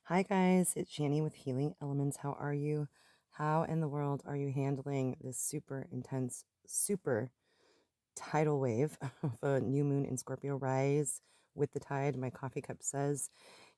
Hi guys, it's Shani with Healing Elements. How are you? How in the world are you handling this super intense, super tidal wave of a new moon in Scorpio rise with the tide? My coffee cup says.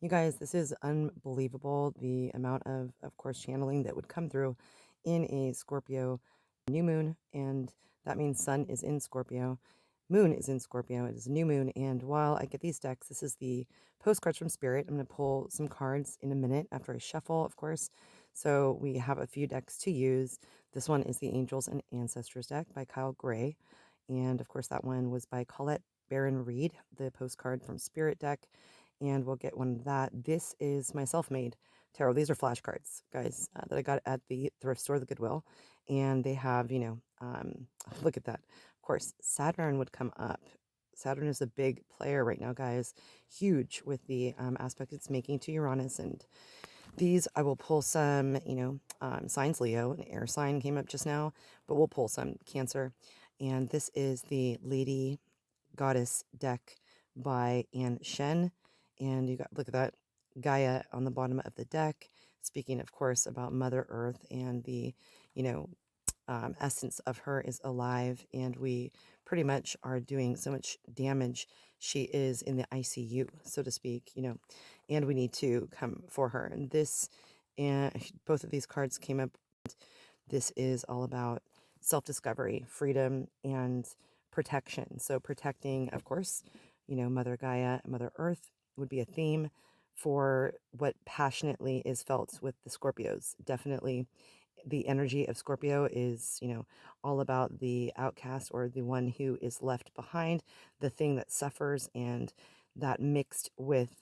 You guys, this is unbelievable. The amount of course, channeling that would come through in a Scorpio new moon, and that means sun is in Scorpio. Moon is in Scorpio. It is a new moon. And while I get these decks, this is the postcards from Spirit. I'm going to pull some cards in a minute after I shuffle, of course. So we have a few decks to use. This one is the Angels and Ancestors deck by Kyle Gray. And of course, that one was by Colette Baron Reed, the postcard from Spirit deck. And we'll get one of that. This is my self-made tarot. These are flashcards, guys, that I got at the thrift store, the Goodwill. And they have, look at that. Of course, Saturn would come up. Saturn is a big player right now, guys. Huge with the aspect it's making to Uranus. And these, I will pull some, signs. Leo, an air sign came up just now, but we'll pull some Cancer. And this is the Lady Goddess deck by Anne Shen. And you got, look at that, Gaia on the bottom of the deck, speaking, of course, about Mother Earth and the, you know, essence of her is alive, and we pretty much are doing so much damage. She is in the ICU, so to speak, and we need to come for her. And this, and both of these cards came up. This is all about self-discovery, freedom, and protection. So protecting, of course, Mother Gaia, Mother Earth would be a theme for what passionately is felt with the Scorpios. Definitely the energy of Scorpio is, all about the outcast or the one who is left behind, the thing that suffers, and that mixed with,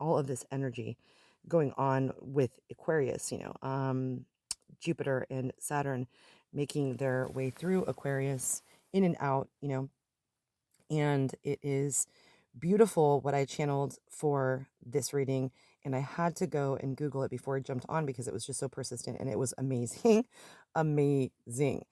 all of this energy going on with Aquarius, Jupiter and Saturn making their way through Aquarius in and out, and it is beautiful what I channeled for this reading. And I had to go and Google it before I jumped on because it was just so persistent and it was amazing. Amazing.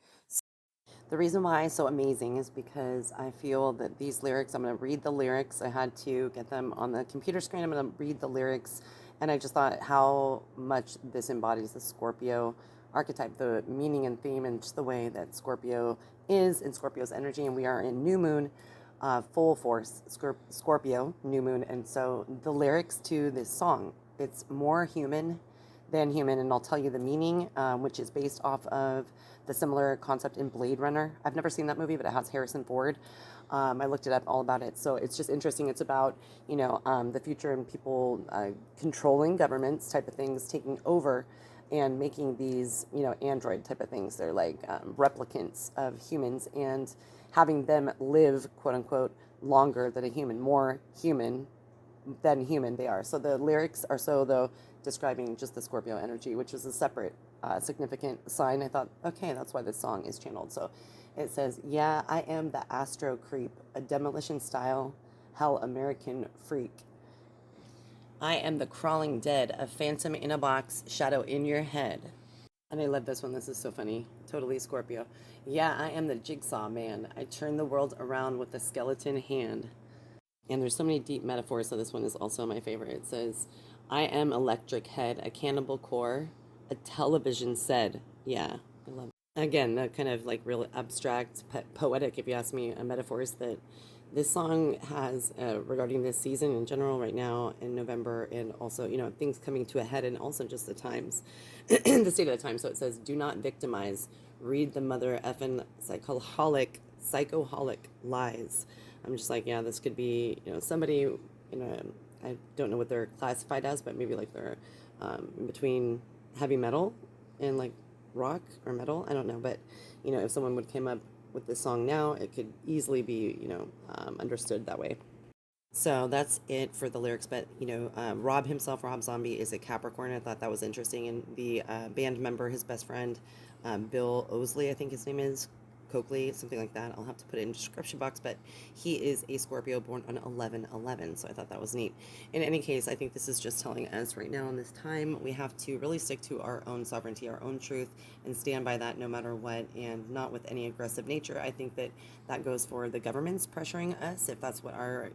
The reason why it's so amazing is because I feel that these lyrics, I'm going to read the lyrics. I had to get them on the computer screen. I'm going to read the lyrics. And I just thought how much this embodies the Scorpio archetype, the meaning and theme, and just the way that Scorpio is in Scorpio's energy. And we are in new moon, full force, Scorpio, new moon. And so the lyrics to this song, it's more human than human. And I'll tell you the meaning, which is based off of the similar concept in Blade Runner. I've never seen that movie, but it has Harrison Ford. I looked it up all about it. So it's just interesting. It's about, the future and people controlling governments type of things, taking over and making these, android type of things. They're like replicants of humans and having them live, quote unquote, longer than a human, more human than human they are. So the lyrics are so, though, describing just the Scorpio energy, which is a separate significant sign. I thought, okay, that's why this song is channeled. So it says, yeah, I am the Astro-Creep, a demolition style hell American freak. I am the crawling dead, a phantom in a box, shadow in your head. And I love this one. This is so funny. Totally Scorpio. Yeah, I am the jigsaw man. I turn the world around with a skeleton hand. And there's so many deep metaphors, so this one is also my favorite. It says, I am electric head, a cannibal core, a television said. Yeah, I love it. Again, that kind of like real abstract, poetic, if you ask me, metaphors that this song has regarding this season in general right now in November, and also, things coming to a head, and also just the times, the state of the time. So it says, do not victimize, read the mother effing psychoholic lies. I'm just like, yeah, this could be, somebody, I don't know what they're classified as, but maybe like they're in between heavy metal and like rock or metal. I don't know. But, if someone would come up with this song now, it could easily be, understood that way. So that's it for the lyrics. But, Rob himself, Rob Zombie, is a Capricorn. I thought that was interesting. And the band member, his best friend, Bill Osley, I think his name is, Coakley, something like that. I'll have to put it in the description box, but he is a Scorpio born on 11/11, so I thought that was neat. In any case, I think this is just telling us right now in this time, we have to really stick to our own sovereignty, our own truth, and stand by that no matter what, and not with any aggressive nature. I think that that goes for the governments pressuring us, if that's what our,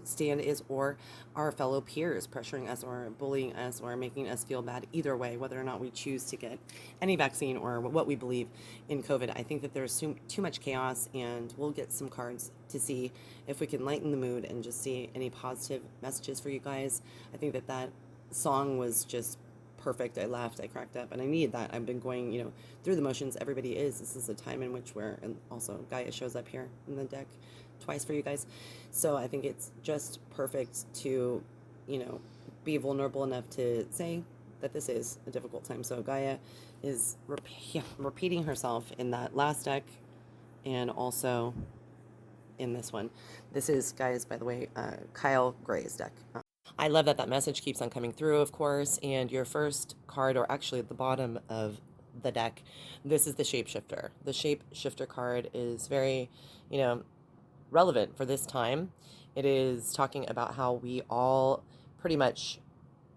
stand is, or our fellow peers pressuring us or bullying us or making us feel bad. Either way, whether or not we choose to get any vaccine or what we believe in COVID, I think that there's too much chaos, and we'll get some cards to see if we can lighten the mood and just see any positive messages for you guys. I think that that song was just perfect. I laughed, I cracked up, and I needed that. I've been going, through the motions. Everybody is. This is a time in which and also Gaia shows up here in the deck twice for you guys. So I think it's just perfect to, be vulnerable enough to say that this is a difficult time. So Gaia is repeating herself in that last deck and also in this one. This is, guys, by the way, Kyle Gray's deck. I love that message keeps on coming through, of course, and your first card, or actually at the bottom of the deck, this is the Shapeshifter. The Shapeshifter card is very, relevant for this time. It is talking about how we all pretty much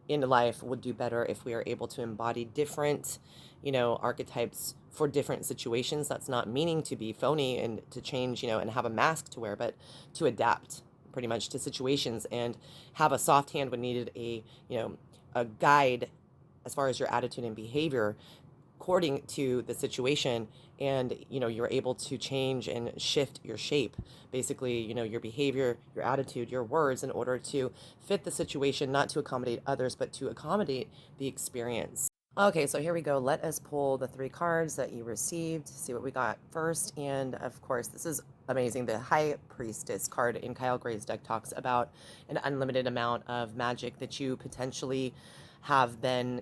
in life would do better if we are able to embody different, archetypes for different situations. That's not meaning to be phony and to change, and have a mask to wear, but to adapt pretty much to situations and have a soft hand when needed, a guide as far as your attitude and behavior according to the situation, and you're able to change and shift your shape, basically, your behavior, your attitude, your words, in order to fit the situation, not to accommodate others, but to accommodate the experience. Okay, so here we go. Let us pull the 3 cards that you received, see what we got first. And of course, this is amazing. The High Priestess card in Kyle Gray's deck talks about an unlimited amount of magic that you potentially have been,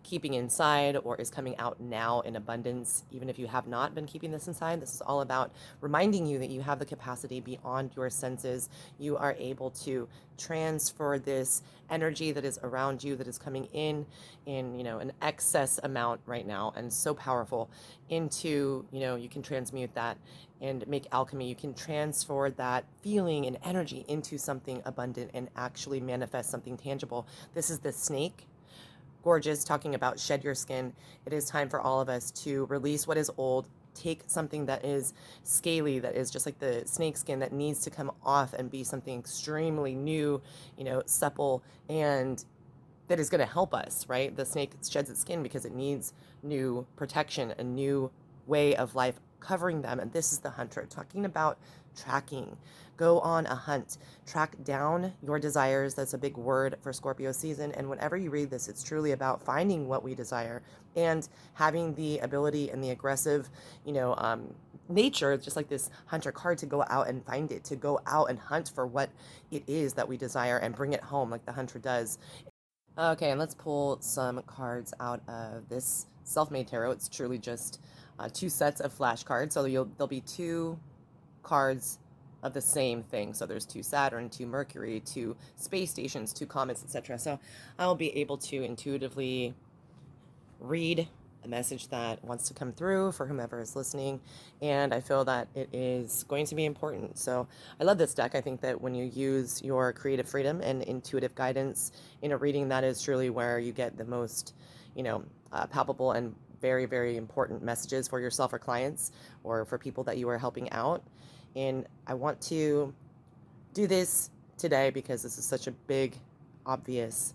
keeping inside, or is coming out now in abundance. Even if you have not been keeping this inside, this is all about reminding you that you have the capacity beyond your senses. You are able to transfer this energy that is around you, that is coming in an excess amount right now, and so powerful, into, you can transmute that and make alchemy. You can transfer that feeling and energy into something abundant and actually manifest something tangible. This is the snake. Gorgeous, talking about shed your skin. It is time for all of us to release what is old, take something that is scaly, that is just like the snake skin, that needs to come off and be something extremely new, supple, and that is going to help us, right? The snake sheds its skin because it needs new protection, a new way of life covering them. And this is the hunter, talking about tracking. Go on a hunt, track down your desires. That's a big word for Scorpio season. And whenever you read this, it's truly about finding what we desire and having the ability and the aggressive, nature, just like this hunter card, to go out and find it, to go out and hunt for what it is that we desire and bring it home like the hunter does. Okay, and let's pull some cards out of this self-made tarot. It's truly just 2 sets of flashcards. So there'll be 2 cards of the same thing. So there's 2 Saturn, 2 Mercury, 2 space stations, 2 comets, etc. So I'll be able to intuitively read a message that wants to come through for whomever is listening, and I feel that it is going to be important. So I love this deck. I think that when you use your creative freedom and intuitive guidance in a reading, that is truly where you get the most, palpable and very, very important messages for yourself or clients, or for people that you are helping out. And I want to do this today because this is such a big, obvious,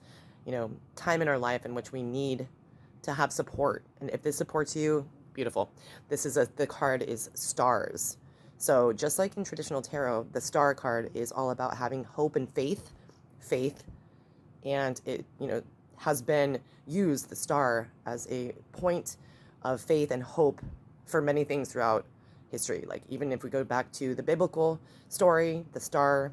time in our life in which we need to have support. And if this supports you, beautiful. The card is stars. So just like in traditional tarot, the star card is all about having hope and faith, and it, has been used, the star, as a point of faith and hope for many things throughout history. Like, even if we go back to the biblical story, the star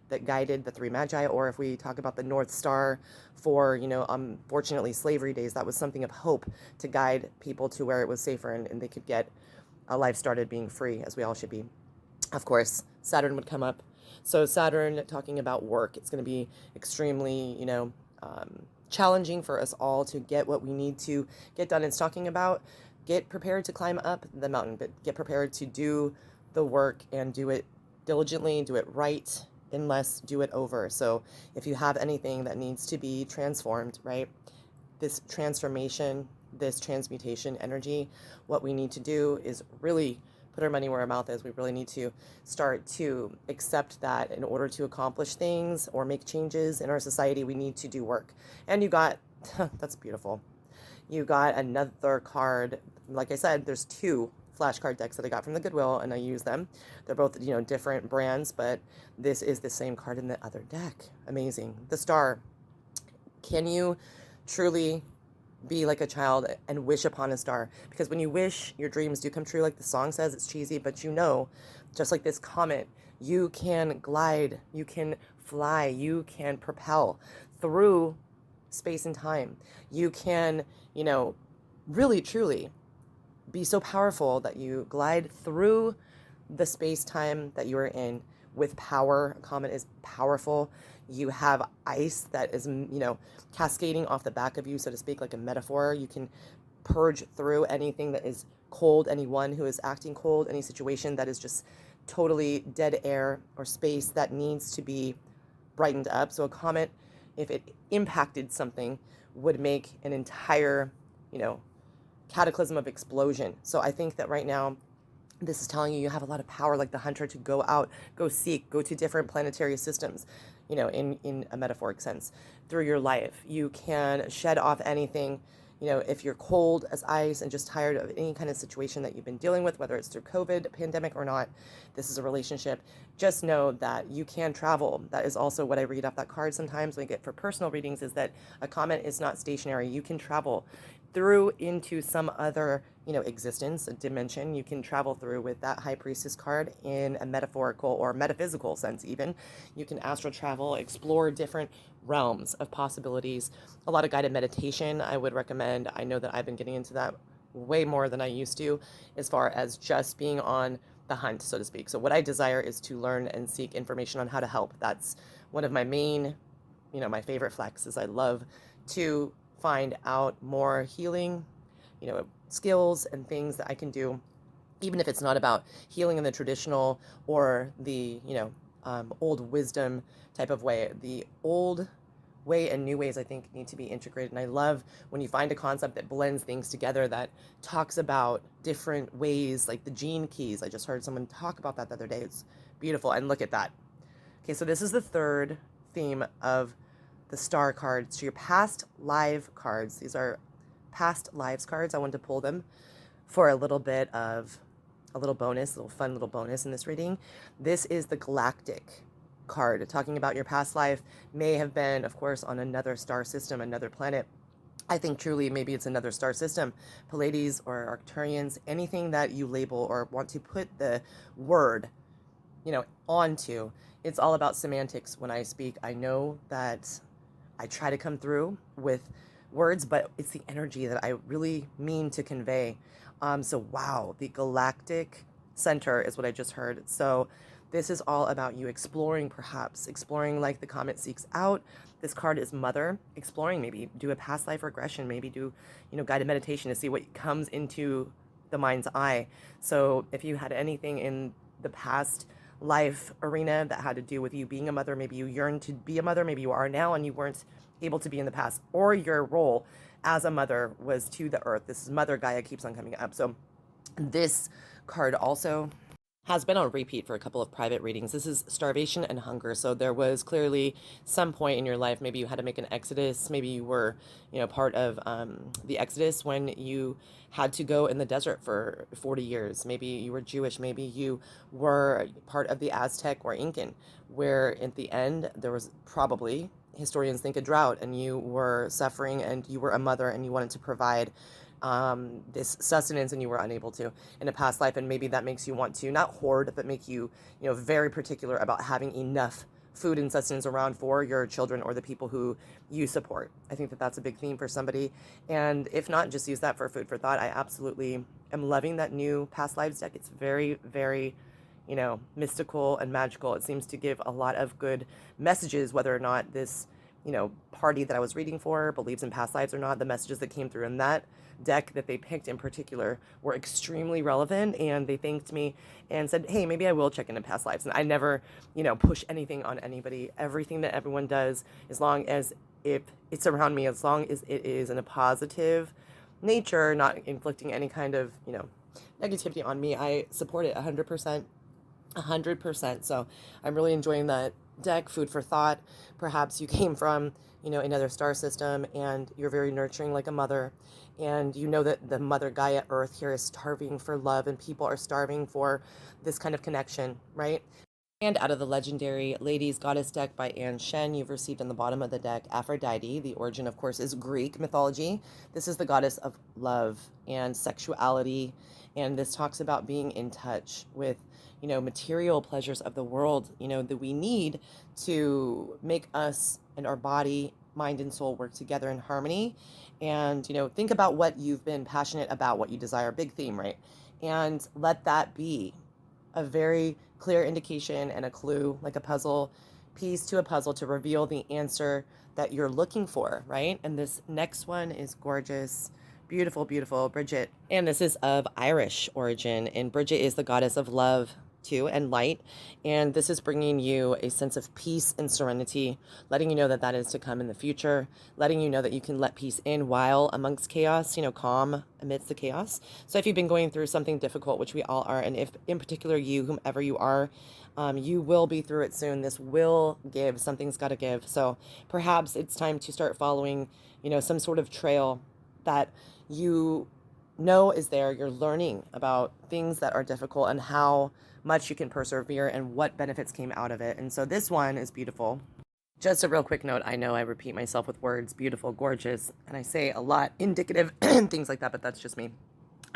that guided the 3 magi, or if we talk about the North Star for, unfortunately, slavery days, that was something of hope to guide people to where it was safer and they could get a life started being free, as we all should be. Of course, Saturn would come up. So Saturn, talking about work, it's going to be extremely, challenging for us all to get what we need to get done. It's talking about get prepared to climb up the mountain, but get prepared to do the work and do it diligently, do it right, and less do it over. So if you have anything that needs to be transformed, right, this transformation, this transmutation energy, what we need to do is really put our money where our mouth is. We really need to start to accept that in order to accomplish things or make changes in our society, we need to do work. And you got, that's beautiful. You got another card. Like I said, there's two flashcard decks that I got from the Goodwill, and I use them. They're both, different brands, but this is the same card in the other deck. Amazing. The Star. Can you truly be like a child and wish upon a star? Because when you wish, your dreams do come true. Like the song says, it's cheesy, but just like this comet, you can glide, you can fly, you can propel through space and time. You can, really, truly be so powerful that you glide through the space-time that you are in with power. A comet is powerful. You have ice that is, cascading off the back of you, so to speak, like a metaphor. You can purge through anything that is cold, anyone who is acting cold, any situation that is just totally dead air or space that needs to be brightened up. So a comet, if it impacted something, would make an entire, cataclysm of explosion. So I think that right now, this is telling you have a lot of power, like the hunter, to go out, go seek, go to different planetary systems, in a metaphoric sense, through your life. You can shed off anything, if you're cold as ice and just tired of any kind of situation that you've been dealing with, whether it's through COVID, pandemic or not, this is a relationship. Just know that you can travel. That is also what I read off that card sometimes when I get for personal readings, is that a comet is not stationary. You can travel through into some other, existence, a dimension. You can travel through with that High Priestess card in a metaphorical or metaphysical sense even. You can astral travel, explore different realms of possibilities. A lot of guided meditation I would recommend. I know that I've been getting into that way more than I used to, as far as just being on the hunt, so to speak. So what I desire is to learn and seek information on how to help. That's one of my main, my favorite flexes. I love to find out more healing, skills and things that I can do, even if it's not about healing in the traditional or the, old wisdom type of way. The old way and new ways, I think, need to be integrated. And I love when you find a concept that blends things together, that talks about different ways, like the gene keys. I just heard someone talk about that the other day. It's beautiful. And look at that. Okay, so this is the third theme of the star cards. So your past live cards. These are past lives cards. I wanted to pull them for a little bit of a little bonus, a little fun little bonus in this reading. This is the galactic card, talking about your past life. May have been, of course, on another star system, another planet. I think truly maybe it's another star system, Pleiades or Arcturians, anything that you label or want to put the word, onto. It's all about semantics when I speak. I know that I try to come through with words, but it's the energy that I really mean to convey. So wow, the galactic center is what I just heard. So this is all about you exploring, perhaps exploring like the comet seeks out. This card is mother, exploring, maybe do a past life regression, maybe do, guided meditation to see what comes into the mind's eye. So if you had anything in the past life arena that had to do with you being a mother, maybe you yearned to be a mother, maybe you are now and you weren't able to be in the past, or your role as a mother was to the earth. This is Mother Gaia keeps on coming up. So this card also has been on repeat for a couple of private readings. This is starvation and hunger. So there was clearly some point in your life, maybe you had to make an exodus, maybe you were, part of the exodus when you had to go in the desert for 40 years. Maybe you were Jewish, maybe you were part of the Aztec or Incan, where at the end there was probably, historians think, a drought, and you were suffering and you were a mother and you wanted to provide this sustenance and you were unable to in a past life. And maybe that makes you want to not hoard, but make you, very particular about having enough food and sustenance around for your children or the people who you support. I think that that's a big theme for somebody. And if not, just use that for food for thought. I absolutely am loving that new past lives deck. It's very, very, mystical and magical. It seems to give a lot of good messages, whether or not this, party that I was reading for believes in past lives or not. The messages that came through in that deck that they picked in particular were extremely relevant, and they thanked me and said, hey, maybe I will check into past lives. And I never, push anything on anybody. Everything that everyone does, as long as if it's around me, as long as it is in a positive nature, not inflicting any kind of, negativity on me, I support it 100%. 100%. So I'm really enjoying that deck. Food for thought. Perhaps you came from, another star system, and you're very nurturing like a mother. And you know that the mother Gaia Earth here is starving for love, and people are starving for this kind of connection, right? And out of the legendary Ladies Goddess deck by Anne Shen, you've received on the bottom of the deck Aphrodite. The origin, of course, is Greek mythology. This is the goddess of love and sexuality. And this talks about being in touch with, material pleasures of the world, that we need to make us and our body, mind, and soul work together in harmony. And, think about what you've been passionate about, what you desire, big theme, right? And let that be a very clear indication and a clue, like a puzzle piece to a puzzle, to reveal the answer that you're looking for, right? And this next one is gorgeous. Beautiful, beautiful, Bridget. And this is of Irish origin. And Bridget is the goddess of love, too, and light. And this is bringing you a sense of peace and serenity, letting you know that that is to come in the future, letting you know that you can let peace in while amongst chaos, calm amidst the chaos. So if you've been going through something difficult, which we all are, and if in particular you, whomever you are, you will be through it soon. This will give. Something's got to give. So perhaps it's time to start following, some sort of trail that you know is there. You're learning about things that are difficult and how much you can persevere and what benefits came out of it. And so this one is beautiful. Just a real quick note. I know I repeat myself with words, beautiful, gorgeous, and I say a lot, indicative, and things like that, but that's just me.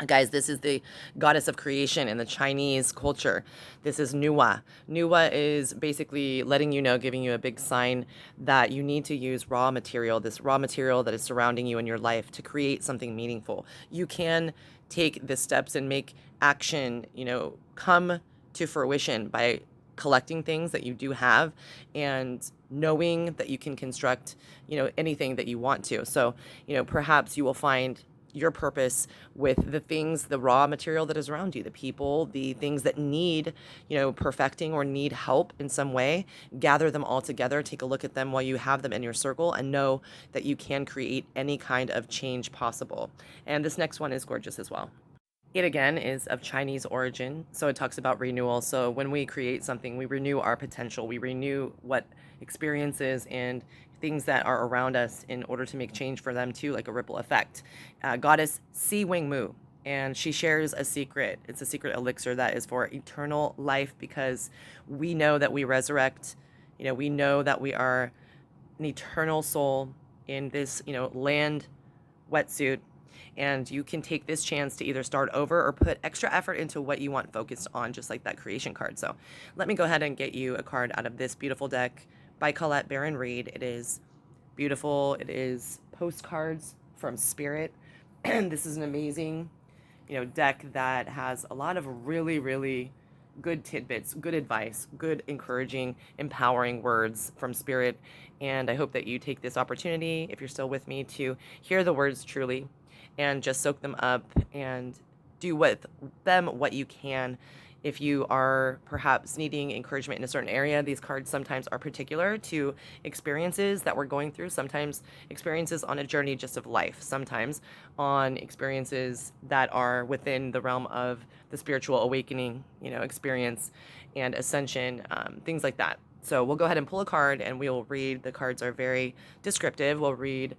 Guys, this is the goddess of creation in the Chinese culture. This is Nuwa. Nuwa is basically letting you know, giving you a big sign that you need to use raw material, this raw material that is surrounding you in your life, to create something meaningful. You can take the steps and make action, come to fruition by collecting things that you do have and knowing that you can construct, anything that you want to. So, perhaps you will find your purpose with the things, the raw material that is around you, the people, the things that need, perfecting or need help in some way. Gather them all together, take a look at them while you have them in your circle, and know that you can create any kind of change possible. And this next one is gorgeous as well. It again is of Chinese origin, so it talks about renewal. So when we create something, we renew our potential, we renew what experiences and things that are around us in order to make change for them too, like a ripple effect. Goddess Si Wing Mu, and she shares a secret. It's a secret elixir that is for eternal life, because we know that we resurrect. We know that we are an eternal soul in this, land wetsuit, and you can take this chance to either start over or put extra effort into what you want focused on, just like that creation card. So let me go ahead and get you a card out of this beautiful deck by Colette Baron Reed. It is beautiful. It is postcards from spirit. And this is an amazing, deck that has a lot of really, really good tidbits, good advice, good encouraging, empowering words from spirit. And I hope that you take this opportunity, if you're still with me, to hear the words truly and just soak them up and do with them what you can. If you are perhaps needing encouragement in a certain area, these cards sometimes are particular to experiences that we're going through, sometimes experiences on a journey just of life, sometimes on experiences that are within the realm of the spiritual awakening, experience and ascension, things like that. So we'll go ahead and pull a card and we'll read. The cards are very descriptive. We'll read,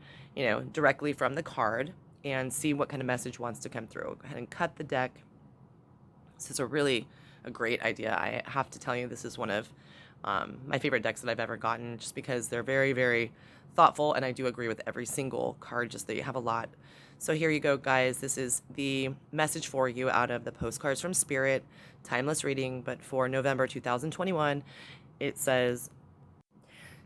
directly from the card and see what kind of message wants to come through. Go ahead and cut the deck. This is a great idea. I have to tell you, this is one of my favorite decks that I've ever gotten, just because they're very, very thoughtful, and I do agree with every single card, just that you have a lot. So here you go, guys. This is the message for you out of the postcards from Spirit, timeless reading, but for November 2021. It says,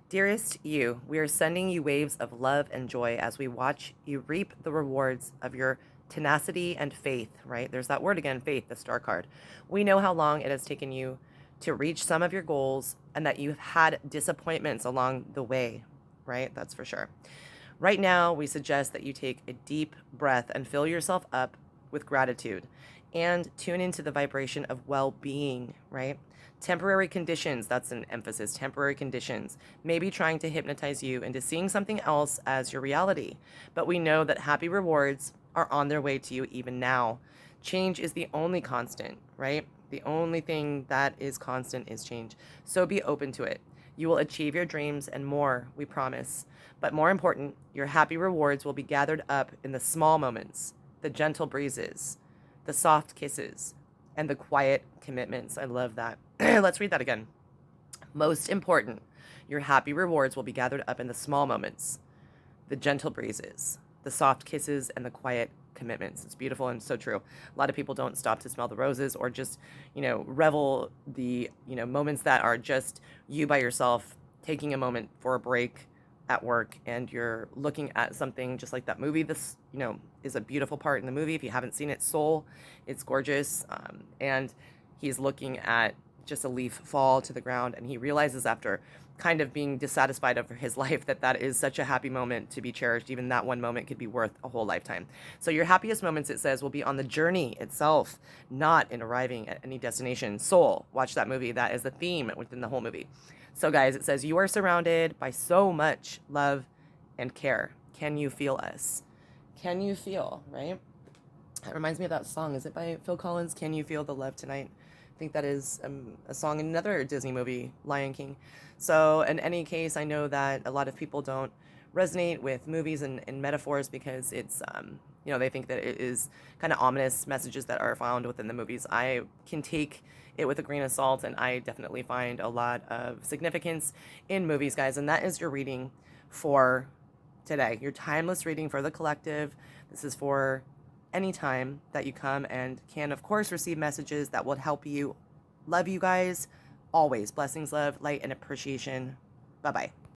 "Dearest you, we are sending you waves of love and joy as we watch you reap the rewards of your tenacity and faith," right? There's that word again, faith, the star card. "We know how long it has taken you to reach some of your goals and that you've had disappointments along the way," right? That's for sure. "Right now, we suggest that you take a deep breath and fill yourself up with gratitude and tune into the vibration of well-being," right? "Temporary conditions," that's an emphasis, temporary conditions, may be trying to hypnotize you into seeing something else as your reality. But we know that happy rewards are on their way to you even now. Change is the only constant, right? The only thing that is constant is change. So be open to it. You will achieve your dreams and more, we promise. But more important, your happy rewards will be gathered up in the small moments, the gentle breezes, the soft kisses, and the quiet commitments. I love that. Let's read that again. Most important, your happy rewards will be gathered up in the small moments, the gentle breezes, the soft kisses, and the quiet commitments. It's beautiful and so true. A lot of people don't stop to smell the roses or just, revel the, moments that are just you by yourself, taking a moment for a break at work, and you're looking at something just like that movie. This, is a beautiful part in the movie. If you haven't seen it, Soul, it's gorgeous. And he's looking at just a leaf fall to the ground, and he realizes after kind of being dissatisfied over his life that is such a happy moment to be cherished. Even that one moment could be worth a whole lifetime. So your happiest moments, it says, will be on the journey itself, not in arriving at any destination. Soul, watch that movie. That is the theme within the whole movie. So guys, it says you are surrounded by so much love and care. Can you feel us? Can you feel, right? That reminds me of that song. Is it by Phil Collins? Can you feel the love tonight? I think that is a song in another Disney movie, Lion King. So in any case, I know that a lot of people don't resonate with movies and metaphors because it's, they think that it is kind of ominous messages that are found within the movies. I can take it with a grain of salt, and I definitely find a lot of significance in movies, guys. And that is your reading for today, your timeless reading for the collective. This is for any time that you come and can, of course, receive messages that will help you. Love you guys. Always. Blessings, love, light, and appreciation. Bye-bye.